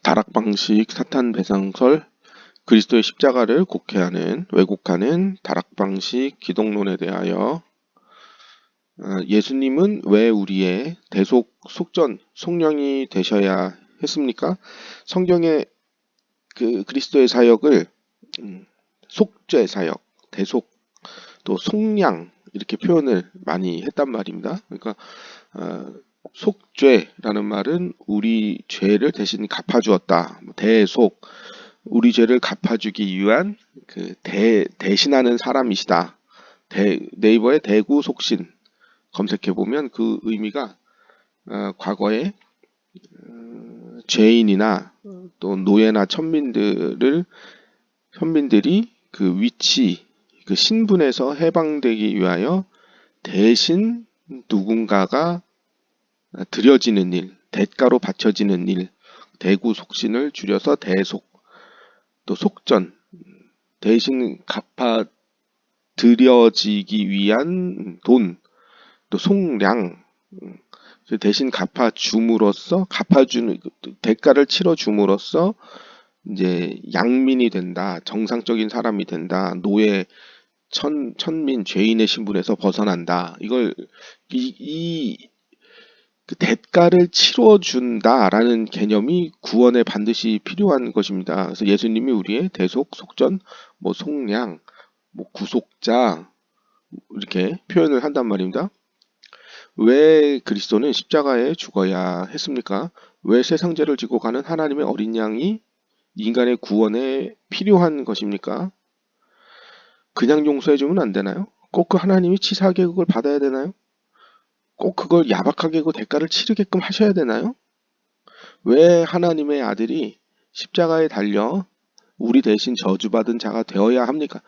다락방식 사탄 배상설, 그리스도의 십자가를 왜곡하는 다락방식 기독론에 대하여 예수님은 왜 우리의 대속, 속전, 속령이 되셔야 했습니까? 성경의 그 그리스도의 사역을 속죄 사역, 대속, 또 속량 이렇게 표현을 많이 했단 말입니다. 그러니까 속죄라는 말은 우리 죄를 대신 갚아주었다. 대속, 우리 죄를 갚아주기 위한 그 대신하는 사람이시다. 네이버에 대구 속신 검색해 보면 그 의미가 과거에 죄인이나 또 노예나 현민들이 그 위치, 그 신분에서 해방되기 위하여 대신 누군가가 드려지는 일, 대가로 바쳐지는 일, 대구 속신을 줄여서 대속, 또 속전, 대신 갚아 드려지기 위한 돈, 또 속량, 대신 갚아주는 대가를 치러줌으로써 이제 양민이 된다, 정상적인 사람이 된다, 노예, 천민, 죄인의 신분에서 벗어난다. 이걸 그 대가를 치러준다라는 개념이 구원에 반드시 필요한 것입니다. 그래서 예수님이 우리의 대속, 속전, 속량, 구속자 이렇게 표현을 한단 말입니다. 왜 그리스도는 십자가에 죽어야 했습니까? 왜 세상 죄를 지고 가는 하나님의 어린 양이 인간의 구원에 필요한 것입니까? 그냥 용서해주면 안 되나요? 꼭 그 하나님이 치사하게 그걸 받아야 되나요? 꼭 그걸 야박하게 그 대가를 치르게끔 하셔야 되나요? 왜 하나님의 아들이 십자가에 달려 우리 대신 저주받은 자가 되어야 합니까?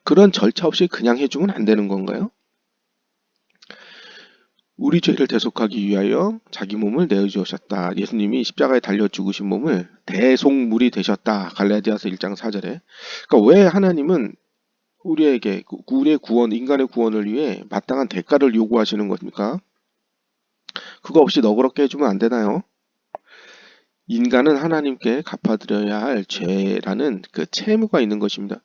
그런 절차 없이 그냥 해주면 안 되는 건가요? 우리 죄를 대속하기 위하여 자기 몸을 내어주셨다. 예수님이 십자가에 달려 죽으신 몸을 대속물이 되셨다. 갈라디아서 1장 4절에. 그러니까 왜 하나님은 우리에게 우리의 구원, 인간의 구원을 위해 마땅한 대가를 요구하시는 겁니까? 그거 없이 너그럽게 해주면 안 되나요? 인간은 하나님께 갚아드려야 할 죄라는 그 채무가 있는 것입니다.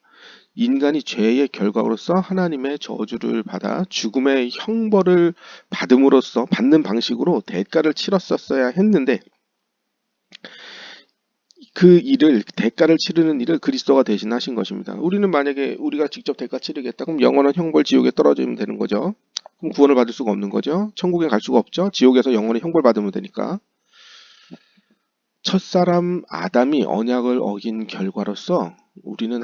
인간이 죄의 결과로서 하나님의 저주를 받아 죽음의 형벌을 받음으로써 받는 방식으로 대가를 치렀었어야 했는데 그 일을 대가를 치르는 일을 그리스도가 대신하신 것입니다. 우리는 만약에 우리가 직접 대가 치르겠다 그럼 영원한 형벌 지옥에 떨어지면 되는 거죠. 그럼 구원을 받을 수가 없는 거죠. 천국에 갈 수가 없죠. 지옥에서 영원히 형벌 받으면 되니까. 첫사람 아담이 언약을 어긴 결과로서 우리는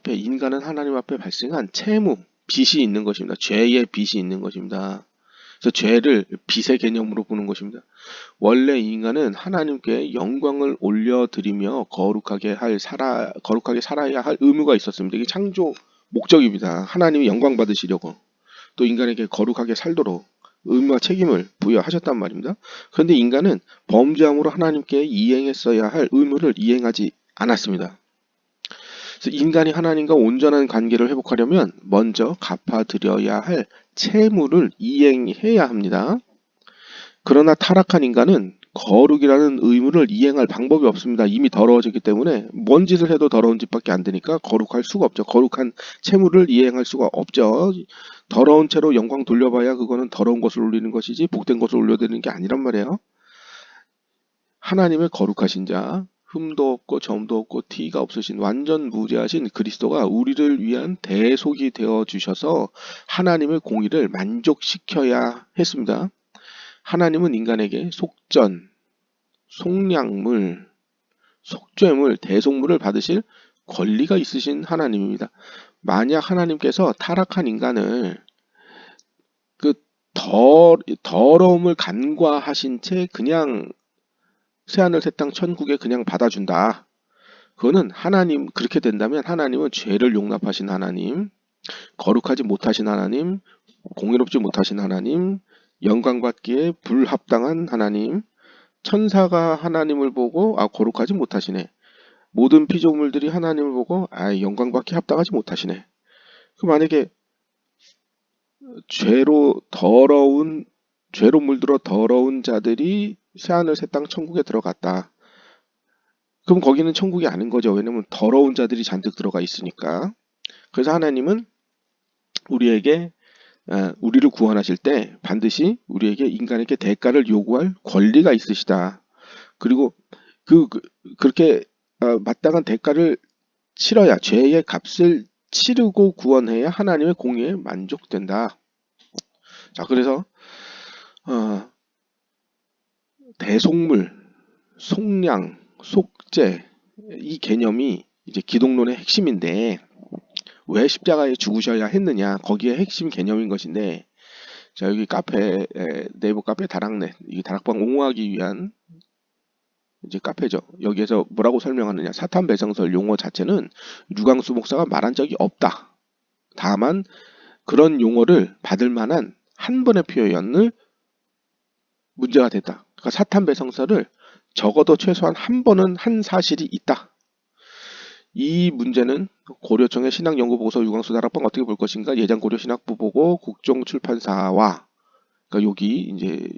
인간은 하나님 앞에 발생한 채무, 빚이 있는 것입니다. 죄의 빚이 있는 것입니다. 그래서 죄를 빚의 개념으로 보는 것입니다. 원래 인간은 하나님께 영광을 올려드리며 거룩하게 살아야 할 의무가 있었습니다. 이게 창조 목적입니다. 하나님이 영광 받으시려고 또 인간에게 거룩하게 살도록 의무와 책임을 부여하셨단 말입니다. 그런데 인간은 범죄함으로 하나님께 이행했어야 할 의무를 이행하지 않았습니다. 그래서 인간이 하나님과 온전한 관계를 회복하려면 먼저 갚아드려야 할 채무를 이행해야 합니다. 그러나 타락한 인간은 거룩이라는 의무를 이행할 방법이 없습니다. 이미 더러워졌기 때문에 뭔 짓을 해도 더러운 짓밖에 안 되니까 거룩할 수가 없죠. 거룩한 채무를 이행할 수가 없죠. 더러운 채로 영광 돌려봐야 그거는 더러운 것을 올리는 것이지 복된 것을 올려드리는 게 아니란 말이에요. 하나님의 거룩하신 자, 흠도 없고 점도 없고 티가 없으신 완전 무죄하신 그리스도가 우리를 위한 대속이 되어 주셔서 하나님의 공의를 만족시켜야 했습니다. 하나님은 인간에게 속전, 속량물, 속죄물, 대속물을 받으실 권리가 있으신 하나님입니다. 만약 하나님께서 타락한 인간을 그 더러움을 간과하신 채 그냥 새하늘 새 땅 천국에 그냥 받아준다. 그거는 그렇게 된다면 하나님은 죄를 용납하신 하나님, 거룩하지 못하신 하나님, 공의롭지 못하신 하나님, 영광받기에 불합당한 하나님, 천사가 하나님을 보고 거룩하지 못하시네. 모든 피조물들이 하나님을 보고 영광받기 합당하지 못하시네. 그 만약에 죄로 물들어 더러운 자들이 새하늘 새 땅 천국에 들어갔다. 그럼 거기는 천국이 아닌 거죠. 왜냐면 더러운 자들이 잔뜩 들어가 있으니까. 그래서 하나님은 우리에게 우리를 구원하실 때 반드시 우리에게 인간에게 대가를 요구할 권리가 있으시다. 그리고 그렇게 마땅한 대가를 치러야 죄의 값을 치르고 구원해야 하나님의 공의에 만족된다. 자, 그래서 어, 대속물, 속량, 속죄 이 개념이 이제 기독론의 핵심인데 왜 십자가에 죽으셔야 했느냐 거기에 핵심 개념인 것인데 자 여기 카페 네이버 카페 다락넷 이 다락방 옹호하기 위한 이제 카페죠. 여기에서 뭐라고 설명하느냐 사탄 배상설 용어 자체는 류광수 목사가 말한 적이 없다. 다만 그런 용어를 받을 만한 한 번의 표현을 문제가 됐다. 그러니까 사탄 배상설을 적어도 최소한 한 번은 한 사실이 있다. 이 문제는 고려청의 신학연구보고서 유광수 다락방 어떻게 볼 것인가 예장고려 신학부 보고 국정출판사와 그러니까 여기 이제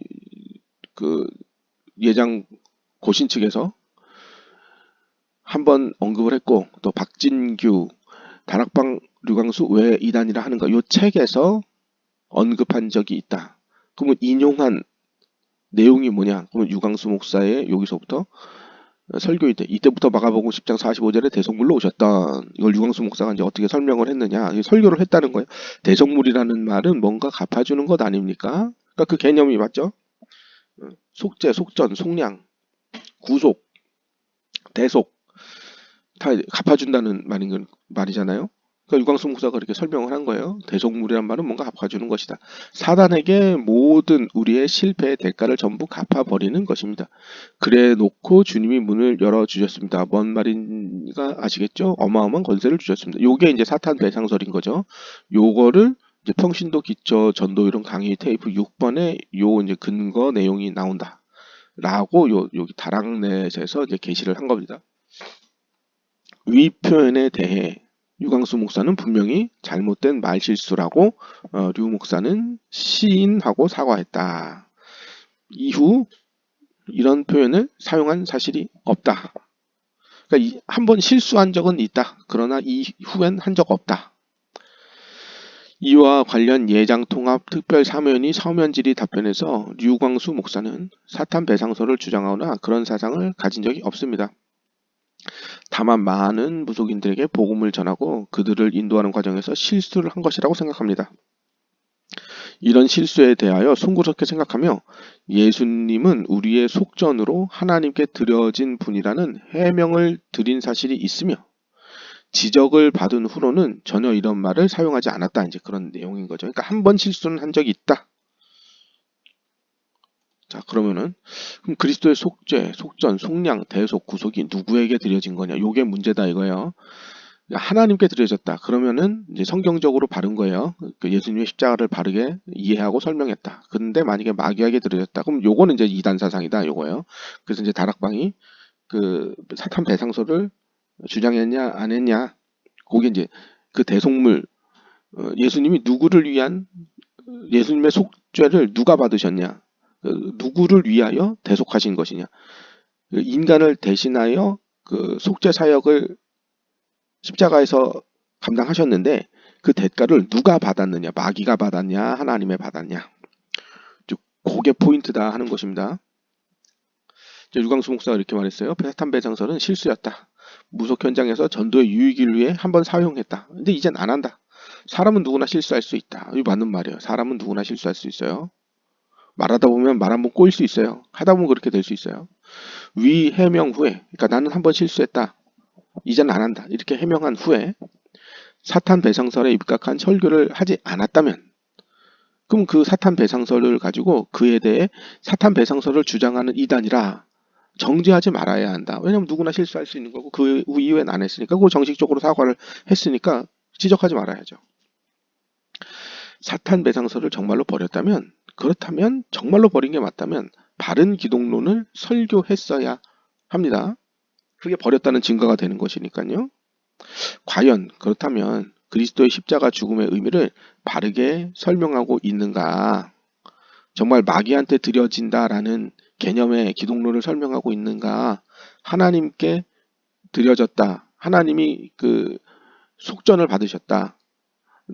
그 예장 고신 측에서 한번 언급을 했고 또 박진규 다락방 류광수 왜 이단이라 하는가 요 책에서 언급한 적이 있다. 그러면 인용한 내용이 뭐냐? 그러면 유광수 목사의 여기서부터 설교일 때 이때부터 마가복음 10장 45절에 대속물로 오셨던 이걸 유광수 목사가 이제 어떻게 설명을 했느냐 설교를 했다는 거예요. 대속물이라는 말은 뭔가 갚아주는 것 아닙니까? 그러니까 그 개념이 맞죠? 속죄, 속전, 속량, 구속, 대속 다 갚아준다는 말이잖아요. 그러니까 유광수 목사가 그렇게 설명을 한 거예요. 대속물이란 말은 뭔가 갚아주는 것이다. 사단에게 모든 우리의 실패의 대가를 전부 갚아버리는 것입니다. 그래 놓고 주님이 문을 열어주셨습니다. 뭔 말인가 아시겠죠? 어마어마한 권세를 주셨습니다. 요게 이제 사탄 배상설인 거죠. 요거를 이제 평신도 기초 전도 이론 강의 테이프 6번에 요 이제 근거 내용이 나온다. 라고 여기 다락넷에서 이제 게시를 한 겁니다. 위 표현에 대해 유광수 목사는 분명히 잘못된 말실수라고 류 목사는 시인하고 사과했다. 이후 이런 표현을 사용한 사실이 없다. 그러니까 한번 실수한 적은 있다. 그러나 이후엔 한 적 없다. 이와 관련 예장통합 특별사면이 서면질의 답변에서 류광수 목사는 사탄 배상설을 주장하거나 그런 사상을 가진 적이 없습니다. 다만 많은 무속인들에게 복음을 전하고 그들을 인도하는 과정에서 실수를 한 것이라고 생각합니다. 이런 실수에 대하여 송구스럽게 생각하며 예수님은 우리의 속전으로 하나님께 드려진 분이라는 해명을 드린 사실이 있으며 지적을 받은 후로는 전혀 이런 말을 사용하지 않았다. 이제 그런 내용인 거죠. 그러니까 한 번 실수는 한 적이 있다. 자, 그러면은 그럼 그리스도의 속죄, 속전, 속량, 대속, 구속이 누구에게 드려진 거냐? 요게 문제다 이거예요. 하나님께 드려졌다. 그러면은 이제 성경적으로 바른 거예요. 예수님의 십자가를 바르게 이해하고 설명했다. 근데 만약에 마귀에게 드려졌다. 그럼 요거는 이제 이단 사상이다. 요거예요. 그래서 이제 다락방이 그 사탄 배상설을 주장했냐 안 했냐. 그게 이제 그 대속물 예수님이 누구를 위한 예수님의 속죄를 누가 받으셨냐? 누구를 위하여 대속하신 것이냐? 인간을 대신하여 그 속죄 사역을 십자가에서 감당하셨는데 그 대가를 누가 받았느냐? 마귀가 받았냐? 하나님이 받았냐? 즉 그게 포인트다 하는 것입니다. 유광수 목사가 이렇게 말했어요. 사탄 배상설은 실수였다. 무속 현장에서 전도의 유익을 위해 한번 사용했다. 근데 이젠 안 한다. 사람은 누구나 실수할 수 있다. 이거 맞는 말이에요. 사람은 누구나 실수할 수 있어요. 말하다 보면 말 한번 꼬일 수 있어요. 하다 보면 그렇게 될 수 있어요. 위 해명 후에, 그러니까 나는 한번 실수했다. 이젠 안 한다. 이렇게 해명한 후에 사탄 배상설에 입각한 설교를 하지 않았다면 그럼 그 사탄 배상설을 가지고 그에 대해 사탄 배상설을 주장하는 이단이라 정죄하지 말아야 한다. 왜냐면 누구나 실수할 수 있는 거고 그 이후엔 안 했으니까 그거 정식적으로 사과를 했으니까 지적하지 말아야죠. 사탄 배상설을 정말로 버렸다면 그렇다면 정말로 버린 게 맞다면 바른 기독론을 설교했어야 합니다. 그게 버렸다는 증거가 되는 것이니까요. 과연 그렇다면 그리스도의 십자가 죽음의 의미를 바르게 설명하고 있는가? 정말 마귀한테 드려진다라는 개념의 기독론을 설명하고 있는가? 하나님께 드려졌다. 하나님이 그 속전을 받으셨다.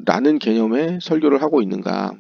라는 개념의 설교를 하고 있는가.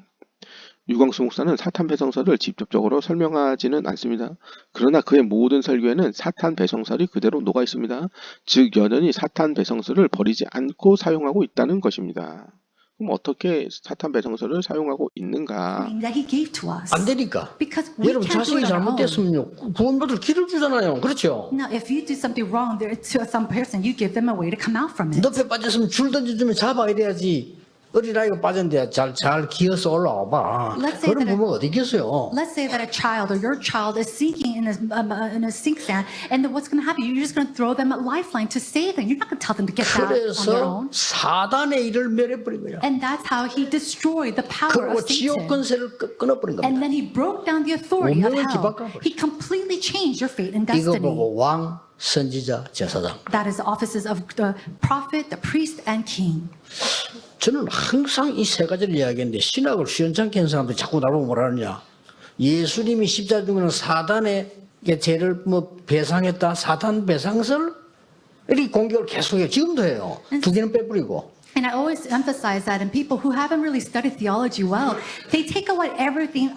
유광수 목사는 사탄 배성설을 직접적으로 설명하지는 않습니다. 그러나 그의 모든 설교에는 사탄 배성설이 그대로 녹아 있습니다. 즉 여전히 사탄 배성설을 버리지 않고 사용하고 있다는 것입니다. 그럼 어떻게 사탄 배성설을 사용하고 있는가? that he gave to us. 안 되니까. Because we 여러분 can't do 자식이 it on our own. 잘못됐으면 구원받을 길을 주잖아요. 그렇죠? Now, if you do something wrong there to some person, you give them a way to come out from it. 늪에 빠졌으면 줄 던져주면 잡아야 돼야지. 어린아이가 빠졌는데 잘 기어서 올라와봐. Let's say 그런 that 부모가 어디 있겠어요? Let's say that a child or your child is sinking in a sink sand, and then what's going to happen? You're just going to throw them a lifeline to save them. You're not going to tell them to get out on their 그래서 own. 사단의 일을 멸해버린 거야. And that's how he destroyed the power 그리고 of 지옥 Satan. 권세를 끊어버린 겁니다. And then he broke down the authority of 운명을 hell. 뒤바꿔버렸어요. He completely changed your fate and 이거 destiny. 보고 왕, 선지자, 제사장. That is the offices of the prophet, the priest, and king. 저는 항상 이 세 가지를 이야기했는데 신학을 시원찮게 하는 사람들이 자꾸 나보고 뭐라 하느냐. 예수님이 십자가 죽는 사단의 죄를 뭐 배상했다. 사단 배상설? 이렇게 공격을 계속해요. 지금도 해요. 두 개는 빼버리고. And I always emphasize that, and people who haven't really studied theology well, they take away everything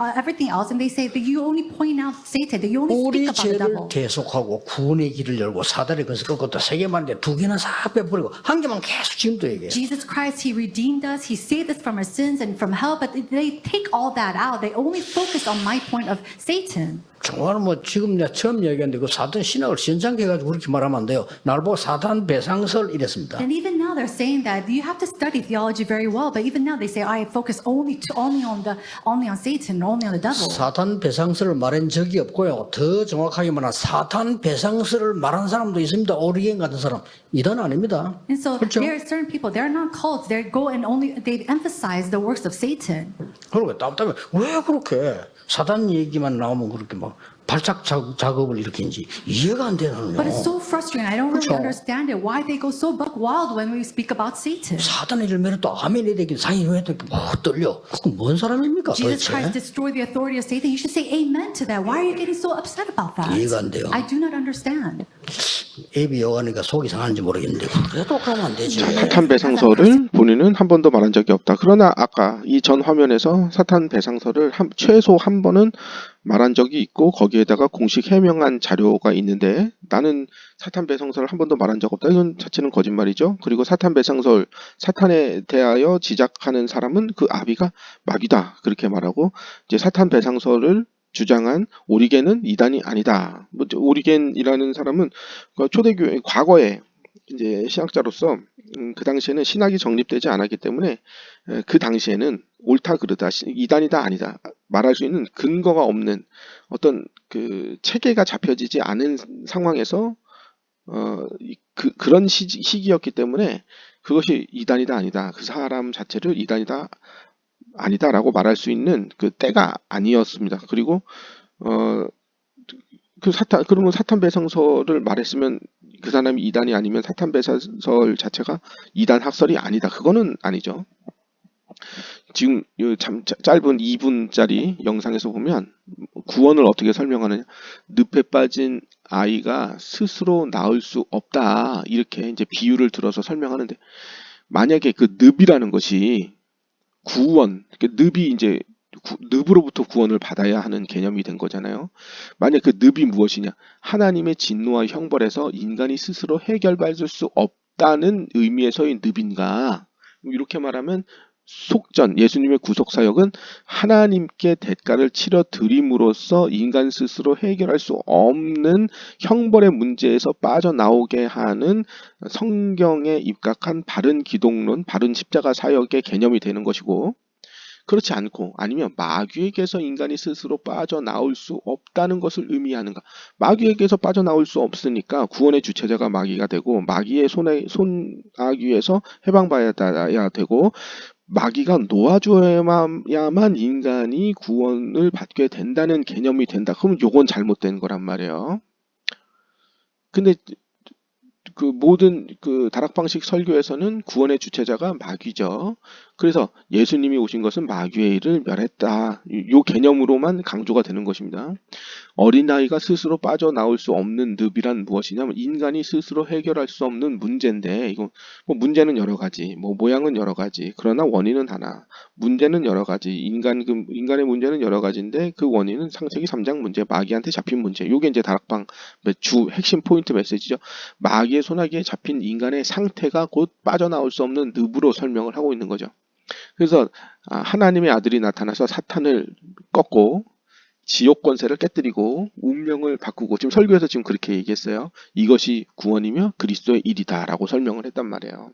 else, and they say that you only point out Satan, that you only 우리 speak about the 죄를 devil. 계속하고 구원의 길을 열고 사단의 것을 꺾었다. 세 개만인데 두 개는 싹 빼버리고 한 개만 계속 지금도 얘기해요. Jesus Christ, He redeemed us, He saved us from our sins and from hell, but they take all that out. They only focus on my point of Satan. 정말 뭐 지금 내가 처음 얘기했는데 그 사단 신학을 시원찮게 해가지고 그렇게 말하면 안 돼요. 날 보고 사단 배상설 이랬습니다. And even now they're saying that you have to study theology very well, but even now they say I focus only on Satan, only on the devil. 사탄 배상설을 말한 적이 없고요. 더 정확하게 말하면 사탄 배상설을 말한 사람도 있습니다. 오리겐 같은 사람. 이단 아닙니다. And so 그렇죠? there are certain people, they're not cults, they go and only they emphasize the works of Satan. 그러고 답답해. 왜 그렇게 사단 얘기만 나오면 그렇게 막 발작 작업을 일으킨지 이해가 안 되는 But it's 거예요. so frustrating. I don't really 그렇죠. understand it. Why they go so buck wild when we speak about Satan. 사단의 일을 또 아멘이 되긴 상인이 왜 이렇게 막 떨려. 그건 뭔 사람입니까 Jesus 도대체? Christ destroyed the authority of Satan. You should say amen to that. Why are you getting so upset about that? 이해가 안 돼요. I do not understand. 애비 여가니까 속이 상하는지 모르겠는데 그래도 그러면 안 되지. 사탄 배상설을 본인은 한 번도 말한 적이 없다. 그러나 아까 이 전 화면에서 사탄 배상설을 최소 한 번은 말한 적이 있고 거기에다가 공식 해명한 자료가 있는데 나는 사탄 배상설을 한 번도 말한 적 없다. 이건 자체는 거짓말이죠. 그리고 사탄 배상설, 사탄에 대하여 지적하는 사람은 그 아비가 마귀다. 그렇게 말하고 이제 사탄 배상설을 주장한 오리겐은 이단이 아니다. 오리겐이라는 사람은 초대교회 과거에 이제 신학자로서 그 당시에는 신학이 정립되지 않았기 때문에 그 당시에는 옳다 그르다 이단이다 아니다 말할 수 있는 근거가 없는 어떤 그 체계가 잡혀지지 않은 상황에서 그런 시기였기 때문에 그것이 이단이다 아니다 그 사람 자체를 이단이다 아니다라고 말할 수 있는 그 때가 아니었습니다. 그리고 그러면 사탄 배상설을 말했으면 그 사람이 이단이 아니면 사탄 배상설 자체가 이단 학설이 아니다. 그거는 아니죠. 지금 참 짧은 2분짜리 영상에서 보면 구원을 어떻게 설명하느냐. 늪에 빠진 아이가 스스로 나올 수 없다. 이렇게 이제 비유를 들어서 설명하는데 만약에 그 늪이라는 것이 구원, 늪이 이제 늪으로부터 구원을 받아야 하는 개념이 된 거잖아요. 만약 그 늪이 무엇이냐? 하나님의 진노와 형벌에서 인간이 스스로 해결받을 수 없다는 의미에서의 늪인가? 이렇게 말하면 속전, 예수님의 구속사역은 하나님께 대가를 치러 드림으로써 인간 스스로 해결할 수 없는 형벌의 문제에서 빠져나오게 하는 성경에 입각한 바른 기독론, 바른 십자가 사역의 개념이 되는 것이고 그렇지 않고 아니면 마귀에게서 인간이 스스로 빠져나올 수 없다는 것을 의미하는가. 마귀에게서 빠져나올 수 없으니까 구원의 주체자가 마귀가 되고 마귀의 손아귀에서 해방받아야 되고 마귀가 놓아줘야만 인간이 구원을 받게 된다는 개념이 된다. 그러면 요건 잘못된 거란 말이에요. 근데 그 모든 그 다락방식 설교에서는 구원의 주체자가 마귀죠. 그래서 예수님이 오신 것은 마귀의 일을 멸했다. 요 개념으로만 강조가 되는 것입니다. 어린아이가 스스로 빠져나올 수 없는 늪이란 무엇이냐면 인간이 스스로 해결할 수 없는 문제인데, 이거 뭐 문제는 여러 가지, 뭐 모양은 여러 가지, 그러나 원인은 하나. 문제는 여러 가지, 인간의 문제는 여러 가지인데 그 원인은 창세기 3장 문제, 마귀한테 잡힌 문제. 요게 이제 다락방 주 핵심 포인트 메시지죠. 마귀의 소나기에 잡힌 인간의 상태가 곧 빠져나올 수 없는 늪으로 설명을 하고 있는 거죠. 그래서 하나님의 아들이 나타나서 사탄을 꺾고 지옥 권세를 깨뜨리고 운명을 바꾸고, 지금 설교에서 지금 그렇게 얘기했어요. 이것이 구원이며 그리스도의 일이다라고 설명을 했단 말이에요.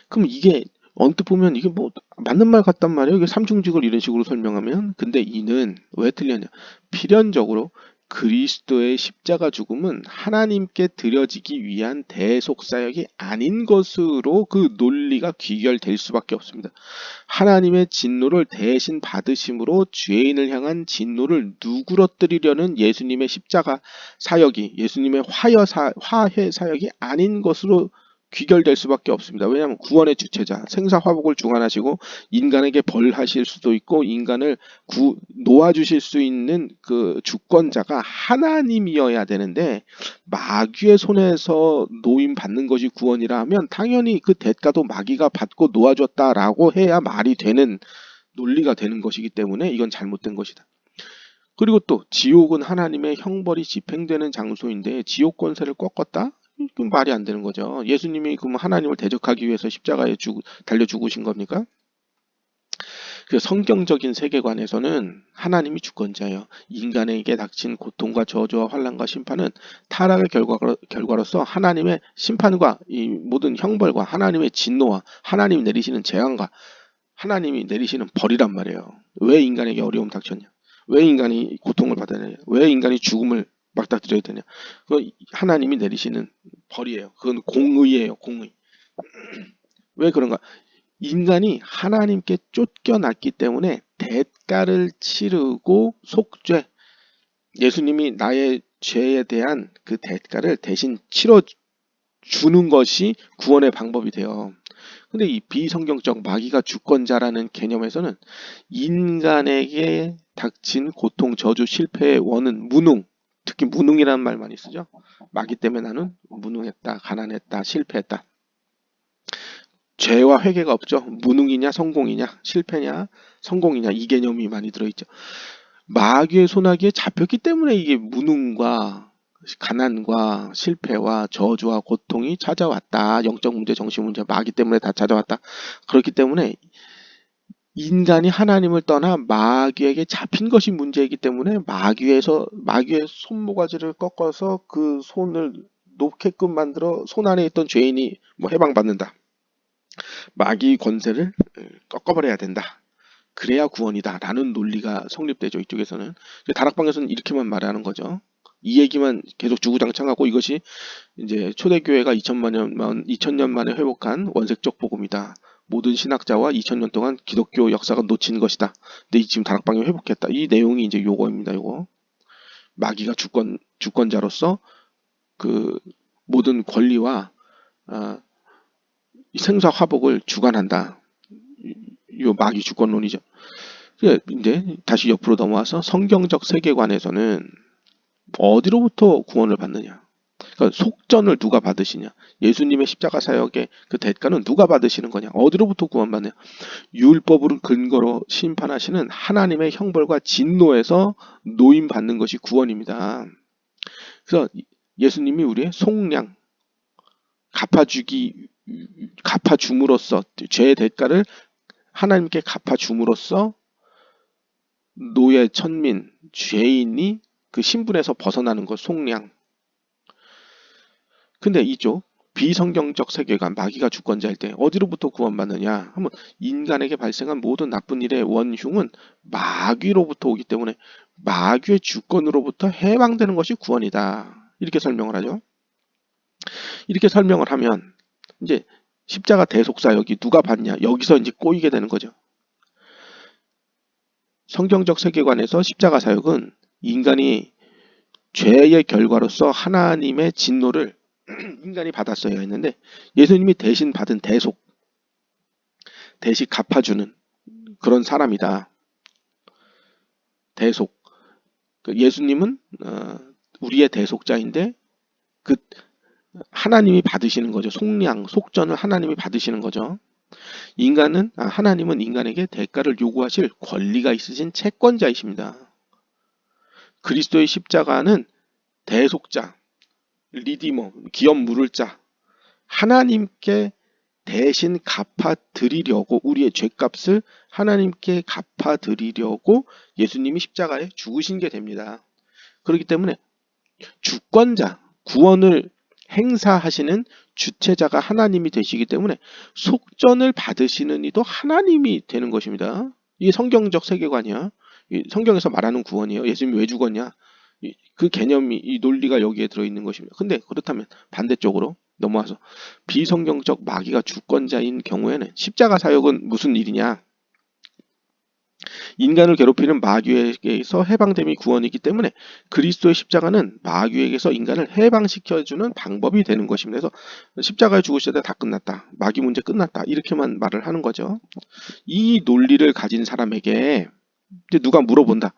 그럼 이게 언뜻 보면 이게 뭐 맞는 말 같단 말이에요. 이게 삼중직을 이런 식으로 설명하면. 근데 이는 왜 틀렸냐? 필연적으로 그리스도의 십자가 죽음은 하나님께 드려지기 위한 대속사역이 아닌 것으로 그 논리가 귀결될 수밖에 없습니다. 하나님의 진노를 대신 받으심으로 죄인을 향한 진노를 누그러뜨리려는 예수님의 십자가 사역이, 예수님의 화해 사역이 아닌 것으로 귀결될 수밖에 없습니다. 왜냐하면 구원의 주체자, 생사화복을 주관하시고 인간에게 벌하실 수도 있고 인간을 놓아주실 수 있는 그 주권자가 하나님이어야 되는데, 마귀의 손에서 노임 받는 것이 구원이라 하면 당연히 그 대가도 마귀가 받고 놓아줬다라고 해야 말이 되는 논리가 되는 것이기 때문에 이건 잘못된 것이다. 그리고 또 지옥은 하나님의 형벌이 집행되는 장소인데 지옥 권세를 꺾었다? 그건 말이 안 되는 거죠. 예수님이 그럼 하나님을 대적하기 위해서 십자가에 달려 죽으신 겁니까? 그 성경적인 세계관에서는 하나님이 주권자예요. 인간에게 닥친 고통과 저주와 환난과 심판은 타락의 결과로서 하나님의 심판과 이 모든 형벌과 하나님의 진노와 하나님이 내리시는 재앙과 하나님이 내리시는 벌이란 말이에요. 왜 인간에게 어려움 닥쳤냐? 왜 인간이 고통을 받아야 되냐? 왜 인간이 죽음을 맞닥뜨려야 되냐? 그건 하나님이 내리시는 벌이에요. 그건 공의예요. 공의. 왜 그런가? 인간이 하나님께 쫓겨났기 때문에 대가를 치르고 속죄, 예수님이 나의 죄에 대한 그 대가를 대신 치러주는 것이 구원의 방법이 돼요. 근데 이 비성경적 마귀가 주권자라는 개념에서는 인간에게 닥친 고통, 저주, 실패의 원은 무능, 특히 무능이라는 말 많이 쓰죠. 마귀 때문에 나는 무능했다, 가난했다, 실패했다. 죄와 회개가 없죠. 무능이냐 성공이냐, 실패냐 성공이냐, 이 개념이 많이 들어있죠. 마귀의 소나기에 잡혔기 때문에 이게 무능과 가난과 실패와 저주와 고통이 찾아왔다. 영적 문제, 정신 문제, 마귀 때문에 다 찾아왔다. 그렇기 때문에 인간이 하나님을 떠나 마귀에게 잡힌 것이 문제이기 때문에 마귀의 손모가지를 꺾어서 그 손을 놓게끔 만들어 손 안에 있던 죄인이 뭐 해방받는다. 마귀 권세를 꺾어버려야 된다. 그래야 구원이다 라는 논리가 성립되죠. 이쪽에서는. 다락방에서는 이렇게만 말하는 거죠. 이 얘기만 계속 주구장창하고 이것이 이제 초대교회가 2000년 만에 회복한 원색적 복음이다. 모든 신학자와 2000년 동안 기독교 역사가 놓친 것이다. 근데 지금 다락방이 회복했다. 이 내용이 이제 요거입니다. 요거. 마귀가 주권자로서 그 모든 권리와 생사 화복을 주관한다. 요 마귀 주권론이죠. 이제 다시 옆으로 넘어와서 성경적 세계관에서는 어디로부터 구원을 받느냐? 그러니까 속전을 누가 받으시냐? 예수님의 십자가 사역의 그 대가는 누가 받으시는 거냐? 어디로부터 구원받느냐? 율법을 근거로 심판하시는 하나님의 형벌과 진노에서 노임받는 것이 구원입니다. 그래서 예수님이 우리의 속량, 갚아줌으로써 죄의 대가를 하나님께 갚아줌으로써 노예, 천민, 죄인이 그 신분에서 벗어나는 것, 속량. 근데 이쪽 비성경적 세계관, 마귀가 주권자일 때 어디로부터 구원받느냐 하면 인간에게 발생한 모든 나쁜 일의 원흉은 마귀로부터 오기 때문에 마귀의 주권으로부터 해방되는 것이 구원이다. 이렇게 설명을 하죠. 이렇게 설명을 하면 이제 십자가 대속사역이 누가 받냐? 여기서 이제 꼬이게 되는 거죠. 성경적 세계관에서 십자가 사역은 인간이 죄의 결과로서 하나님의 진노를 인간이 받았어야 했는데 예수님이 대신 받은 대속, 대신 갚아주는 그런 사람이다. 대속. 예수님은 우리의 대속자인데 그 하나님이 받으시는 거죠. 속량, 속전을 하나님이 받으시는 거죠. 하나님은 인간에게 대가를 요구하실 권리가 있으신 채권자이십니다. 그리스도의 십자가는 대속자, 리디머, 기업 물을 자, 하나님께 대신 갚아드리려고 우리의 죄값을 하나님께 갚아드리려고 예수님이 십자가에 죽으신 게 됩니다. 그렇기 때문에 주권자, 구원을 행사하시는 주체자가 하나님이 되시기 때문에 속전을 받으시는 이도 하나님이 되는 것입니다. 이게 성경적 세계관이야. 성경에서 말하는 구원이에요. 예수님이 왜 죽었냐? 그 개념이, 이 논리가 여기에 들어있는 것입니다. 근데 그렇다면 반대쪽으로 넘어와서 비성경적 마귀가 주권자인 경우에는 십자가 사역은 무슨 일이냐? 인간을 괴롭히는 마귀에게서 해방됨이 구원이기 때문에 그리스도의 십자가는 마귀에게서 인간을 해방시켜주는 방법이 되는 것입니다. 그래서 십자가에 죽으실 때 다 끝났다. 마귀 문제 끝났다. 이렇게만 말을 하는 거죠. 이 논리를 가진 사람에게 이제 누가 물어본다.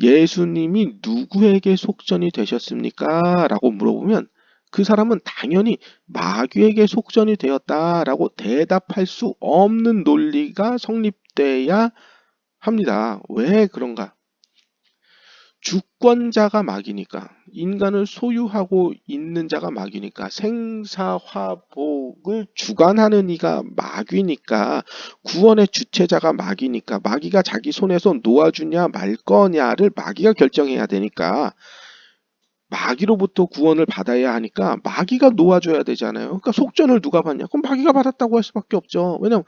예수님이 누구에게 속전이 되셨습니까? 라고 물어보면 그 사람은 당연히 마귀에게 속전이 되었다라고 대답할 수 없는 논리가 성립돼야 합니다. 왜 그런가? 주권자가 마귀니까, 인간을 소유하고 있는 자가 마귀니까, 생사화복을 주관하는 이가 마귀니까, 구원의 주체자가 마귀니까, 마귀가 자기 손에서 놓아주냐 말 거냐를 마귀가 결정해야 되니까, 마귀로부터 구원을 받아야 하니까 마귀가 놓아줘야 되잖아요. 그러니까 속전을 누가 받냐? 그럼 마귀가 받았다고 할 수밖에 없죠. 왜냐면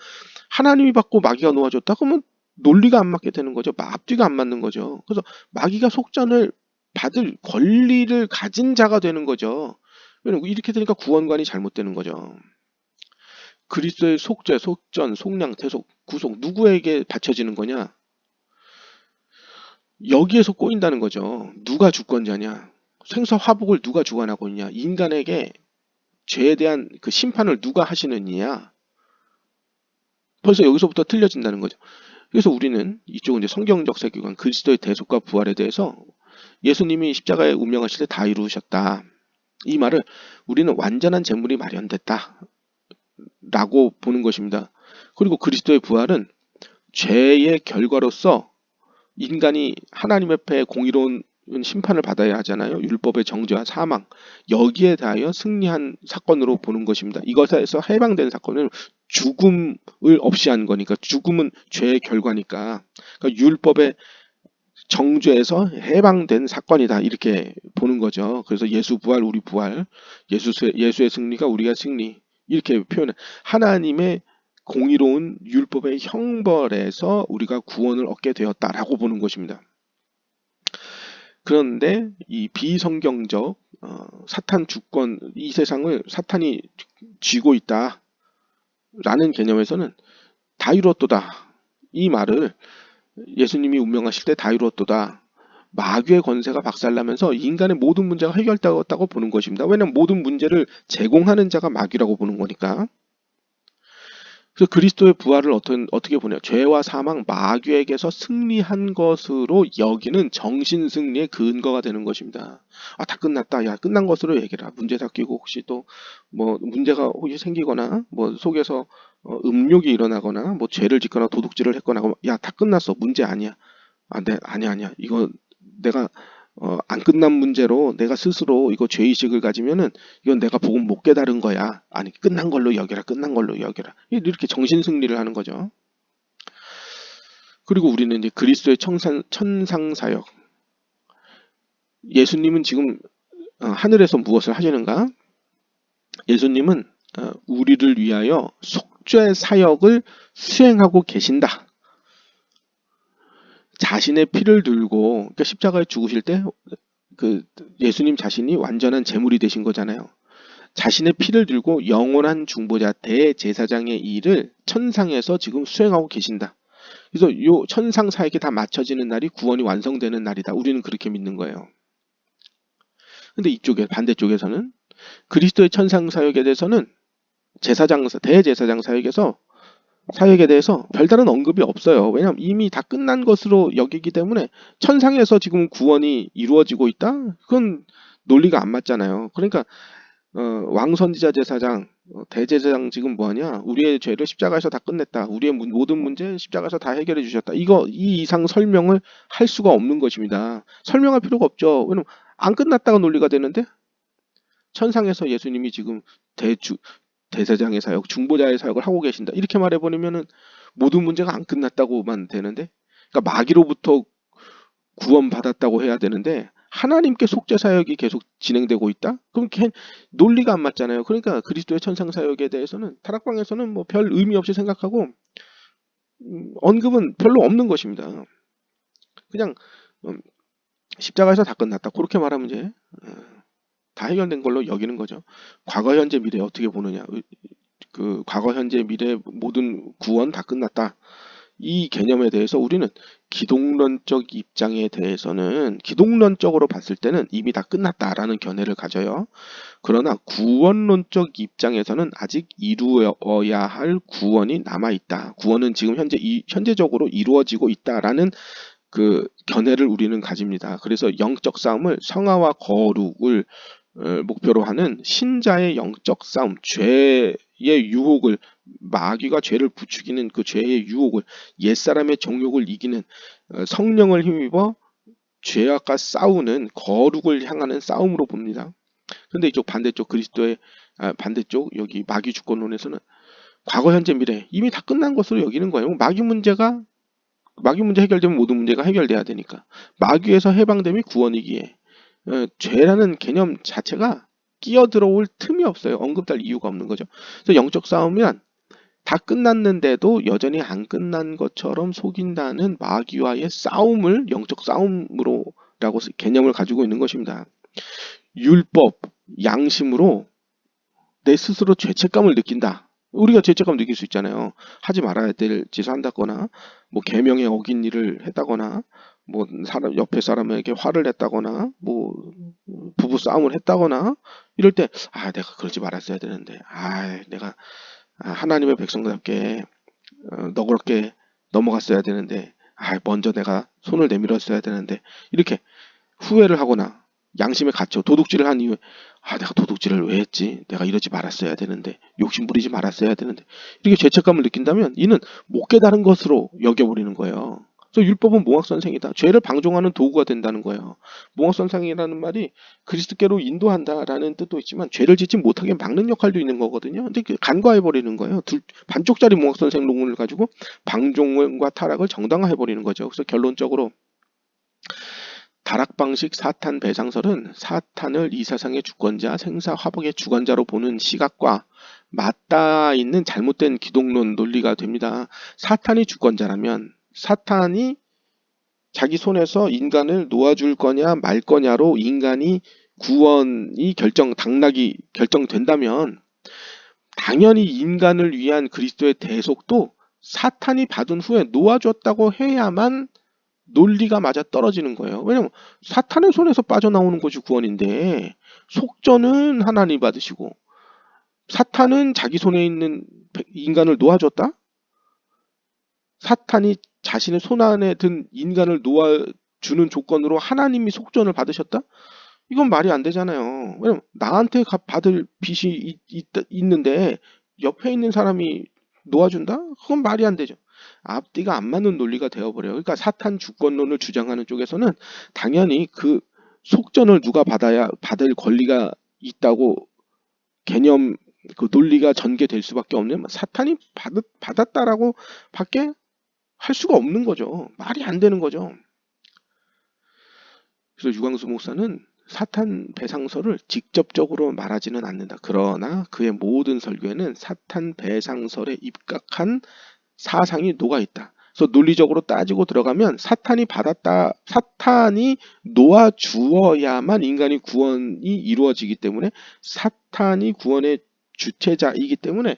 하나님이 받고 마귀가 놓아줬다 그러면 논리가 안 맞게 되는 거죠. 앞뒤가 안 맞는 거죠. 그래서 마귀가 속전을 받을 권리를 가진 자가 되는 거죠. 왜냐면 이렇게 되니까 구원관이 잘못되는 거죠. 그리스도의 속죄, 속전, 속량, 대속, 구속 누구에게 바쳐지는 거냐? 여기에서 꼬인다는 거죠. 누가 주권자냐? 생사화복을 누가 주관하고 있냐? 인간에게 죄에 대한 그 심판을 누가 하시느냐? 벌써 여기서부터 틀려진다는 거죠. 그래서 우리는 이쪽은 이제 성경적 세계관, 그리스도의 대속과 부활에 대해서 예수님이 십자가에 운명하실 때 다 이루셨다. 이 말을 우리는 완전한 재물이 마련됐다. 라고 보는 것입니다. 그리고 그리스도의 부활은 죄의 결과로서 인간이 하나님 앞에 공의로운 심판을 받아야 하잖아요. 율법의 정죄와 사망. 여기에 대하여 승리한 사건으로 보는 것입니다. 이것에서 해방된 사건은 죽음을 없이 한 거니까, 죽음은 죄의 결과니까, 그러니까 율법의 정죄에서 해방된 사건이다 이렇게 보는 거죠. 그래서 예수 부활 우리 부활, 예수의 승리가 우리가 승리 이렇게 표현해. 하나님의 공의로운 율법의 형벌에서 우리가 구원을 얻게 되었다라고 보는 것입니다. 그런데 이 비성경적 사탄 주권, 이 세상을 사탄이 쥐고 있다라는 개념에서는 다 이루었도다. 이 말을 예수님이 운명하실 때 다 이루었도다. 마귀의 권세가 박살나면서 인간의 모든 문제가 해결되었다고 보는 것입니다. 왜냐하면 모든 문제를 제공하는 자가 마귀라고 보는 거니까. 그래서 그리스도의 부활을 어떻게 보냐? 죄와 사망, 마귀에게서 승리한 것으로 여기는 정신 승리의 근거가 되는 것입니다. 아, 다 끝났다. 야, 끝난 것으로 얘기해라. 문제 닥기고 혹시 또 뭐 문제가 혹시 생기거나 뭐 속에서 음욕이 일어나거나 뭐 죄를 짓거나 도둑질을 했거나 야, 다 끝났어. 문제 아니야. 아니야. 이거 내가 안 끝난 문제로 내가 스스로 이거 죄의식을 가지면은 이건 내가 복음 못 깨달은 거야. 아니, 끝난 걸로 여겨라. 끝난 걸로 여겨라. 이렇게 정신 승리를 하는 거죠. 그리고 우리는 이제 그리스도의 천상사역. 예수님은 지금 하늘에서 무엇을 하시는가? 예수님은 우리를 위하여 속죄 사역을 수행하고 계신다. 자신의 피를 들고, 그러니까 십자가에 죽으실 때 그 예수님 자신이 완전한 제물이 되신 거잖아요. 자신의 피를 들고 영원한 중보자 대제사장의 일을 천상에서 지금 수행하고 계신다. 그래서 요 천상 사역이 다 맞춰지는 날이 구원이 완성되는 날이다. 우리는 그렇게 믿는 거예요. 근데 이쪽에 반대쪽에서는 그리스도의 천상 사역에 대해서는 대제사장 사역에서 사역에 대해서 별다른 언급이 없어요. 왜냐하면 이미 다 끝난 것으로 여기기 때문에 천상에서 지금 구원이 이루어지고 있다? 그건 논리가 안 맞잖아요. 그러니까 왕선지자 제사장, 대제사장 지금 뭐하냐? 우리의 죄를 십자가에서 다 끝냈다. 우리의 모든 문제 십자가에서 다 해결해 주셨다. 이 이상 설명을 할 수가 없는 것입니다. 설명할 필요가 없죠. 왜냐면 안 끝났다가 논리가 되는데 천상에서 예수님이 지금 대제사장의 사역, 중보자의 사역을 하고 계신다. 이렇게 말해버리면은 모든 문제가 안 끝났다고만 되는데, 그러니까 마귀로부터 구원받았다고 해야 되는데 하나님께 속죄 사역이 계속 진행되고 있다? 그럼 논리가 안 맞잖아요. 그러니까 그리스도의 천상 사역에 대해서는 타락방에서는 뭐 별 의미 없이 생각하고 언급은 별로 없는 것입니다. 그냥 십자가에서 다 끝났다. 그렇게 말하면 이제 다 해결된 걸로 여기는 거죠. 과거, 현재, 미래 어떻게 보느냐. 그 과거, 현재, 미래 모든 구원 다 끝났다. 이 개념에 대해서 우리는 기독론적 입장에 대해서는 기독론적으로 봤을 때는 이미 다 끝났다라는 견해를 가져요. 그러나 구원론적 입장에서는 아직 이루어야 할 구원이 남아있다. 구원은 지금 현재적으로 이루어지고 있다라는 그 견해를 우리는 가집니다. 그래서 영적 싸움을 성화와 거룩을 목표로 하는 신자의 영적 싸움, 죄의 유혹을 마귀가 죄를 부추기는 그 죄의 유혹을 옛사람의 정욕을 이기는 성령을 힘입어 죄악과 싸우는 거룩을 향하는 싸움으로 봅니다. 그런데 이쪽 반대쪽 그리스도의 반대쪽 여기 마귀 주권론에서는 과거 현재 미래 이미 다 끝난 것으로 여기는 거예요. 마귀 문제 해결되면 모든 문제가 해결돼야 되니까 마귀에서 해방됨이 구원이기에 죄라는 개념 자체가 끼어들어올 틈이 없어요. 언급될 이유가 없는 거죠. 그래서 영적 싸움은 다 끝났는데도 여전히 안 끝난 것처럼 속인다는 마귀와의 싸움을 영적 싸움으로라고 개념을 가지고 있는 것입니다. 율법, 양심으로 내 스스로 죄책감을 느낀다. 우리가 죄책감 느낄 수 있잖아요. 하지 말아야 될 짓을 한다거나 뭐 계명에 어긴 일을 했다거나 뭐 옆에 사람에게 화를 냈다거나 뭐 부부 싸움을 했다거나 이럴 때 내가 그러지 말았어야 되는데 내가 하나님의 백성답게 너그럽게 넘어갔어야 되는데 먼저 내가 손을 내밀었어야 되는데 이렇게 후회를 하거나 양심에 갇혀 도둑질을 한 이후에 내가 도둑질을 왜 했지? 내가 이러지 말았어야 되는데 욕심 부리지 말았어야 되는데 이렇게 죄책감을 느낀다면 이는 못 깨달은 것으로 여겨버리는 거예요. 그래서 율법은 몽학선생이다. 죄를 방종하는 도구가 된다는 거예요. 몽학선생이라는 말이 그리스도께로 인도한다라는 뜻도 있지만 죄를 짓지 못하게 막는 역할도 있는 거거든요. 근데 간과해버리는 거예요. 반쪽짜리 몽학선생 논문을 가지고 방종과 타락을 정당화해버리는 거죠. 그래서 결론적으로 다락방식 사탄 배상설은 사탄을 이 세상의 주권자, 생사 화복의 주관자로 보는 시각과 맞닿아 있는 잘못된 기독론 논리가 됩니다. 사탄이 주권자라면 사탄이 자기 손에서 인간을 놓아줄 거냐 말 거냐로 인간이 구원이 당락이 결정된다면 당연히 인간을 위한 그리스도의 대속도 사탄이 받은 후에 놓아줬다고 해야만 논리가 맞아 떨어지는 거예요. 왜냐면 사탄의 손에서 빠져나오는 것이 구원인데 속전은 하나님이 받으시고 사탄은 자기 손에 있는 인간을 놓아줬다? 사탄이 자신의 손 안에 든 인간을 놓아주는 조건으로 하나님이 속전을 받으셨다? 이건 말이 안 되잖아요. 왜냐면 나한테 받을 빚이 있는데 옆에 있는 사람이 놓아준다? 그건 말이 안 되죠. 앞뒤가 안 맞는 논리가 되어버려요. 그러니까 사탄 주권론을 주장하는 쪽에서는 당연히 그 속전을 누가 받을 권리가 있다고 개념 그 논리가 전개될 수밖에 없는 사탄이 받았다라고 밖에 할 수가 없는 거죠. 말이 안 되는 거죠. 그래서 유광수 목사는 사탄 배상설을 직접적으로 말하지는 않는다. 그러나 그의 모든 설교에는 사탄 배상설에 입각한 사상이 녹아있다. 그래서 논리적으로 따지고 들어가면 사탄이 놓아주어야만 인간이 구원이 이루어지기 때문에 사탄이 구원의 주체자이기 때문에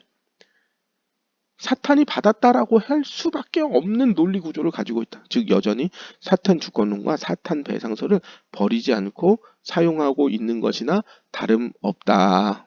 사탄이 받았다라고 할 수밖에 없는 논리 구조를 가지고 있다. 즉 여전히 사탄 주권론과 사탄 배상설을 버리지 않고 사용하고 있는 것이나 다름없다.